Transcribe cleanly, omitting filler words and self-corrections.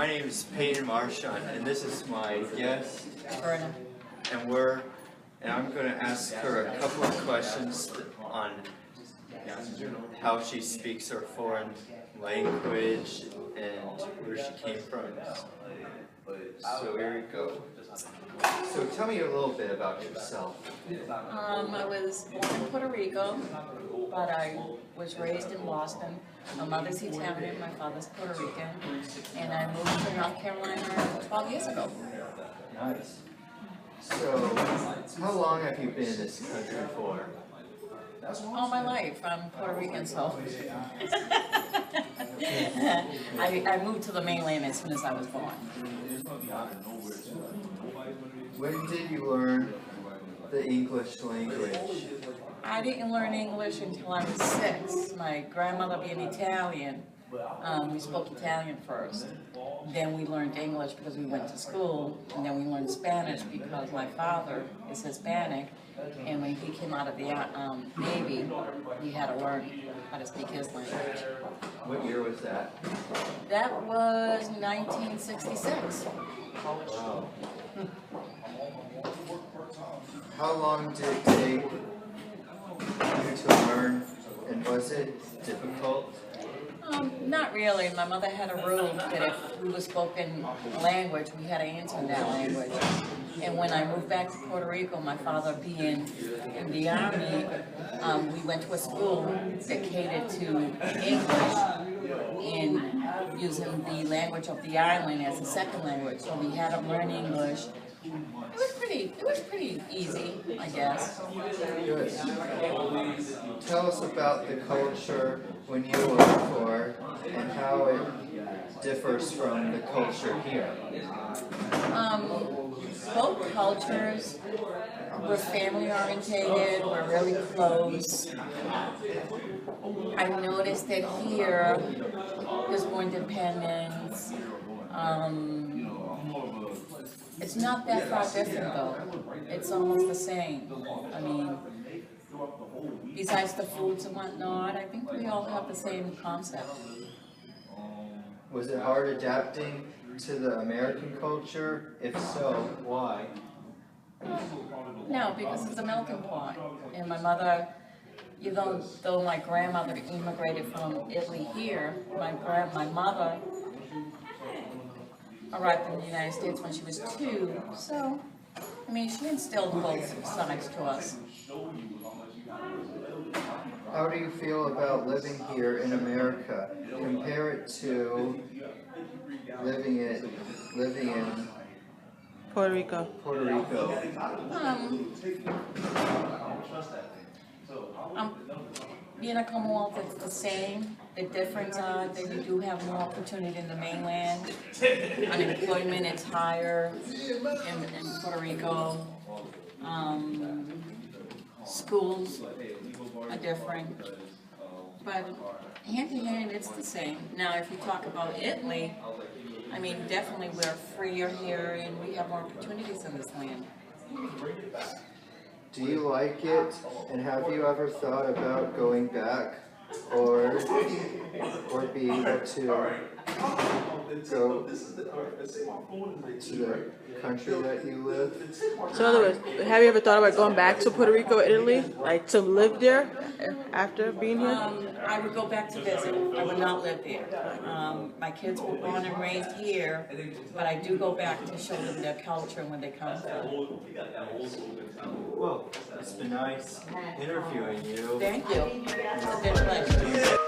My name is Peyton Marchand, and this is my guest, Verna. and I'm going to ask her a couple of questions on how she speaks her foreign language and where she came from. So here we go. So tell me a little bit about yourself. I was born in Puerto Rico, but I was raised in Boston. My mother's Italian, my father's Puerto Rican, and I moved to North Carolina 12 years ago. Nice. So, how long have you been in this country for? All my life. I'm Puerto Rican, so I moved to the mainland as soon as I was born. When did you learn the English language? I didn't learn English until I was 6. My grandmother being Italian, we spoke Italian first. Then we learned English because we went to school, and then we learned Spanish because my father is Hispanic, and when he came out of the Navy, he had to learn how to speak his language. What year was that? That was 1966. Wow. How long did it take you to learn, and was it difficult? Not really. My mother had a rule that if we were spoken language, we had to answer in that language. And when I moved back to Puerto Rico, my father being in the Army, we went to a school that catered to English and using the language of the island as a second language. So we had to learn English. It was pretty easy, I guess. Good. Tell us about the culture when you were poor and how it differs from the culture here. Both cultures were family orientated, we're really close. I noticed that here there's more independence. It's not that far different though. It's almost the same. I mean, besides the foods and whatnot, I think we all have the same concept. Was it hard adapting to the American culture? If so, why? No, because it's a melting pot. And my mother, even though my grandmother immigrated from Italy here, my mother arrived in the United States when she was 2, so, I mean, she instilled both sides to us. How do you feel about living here in America? Compare it to living in Puerto Rico. Puerto Rico. Being a Commonwealth, it's the same. The difference are that you do have more opportunity in the mainland. Unemployment is higher in Puerto Rico. Schools are different. But hand to hand, it's the same. Now, if you talk about Italy, I mean, definitely we're freer here and we have more opportunities in this land. Do you like it, and have you ever thought about going back, or be able to go to the country that you live? So in other words, have you ever thought about going back to Puerto Rico or Italy? Like to live there after being here? I would go back to visit. I would not live there. My kids were born and raised here, but I do go back to show them their culture and where they come from. Well, it's been nice interviewing you. Thank you. It's a good pleasure.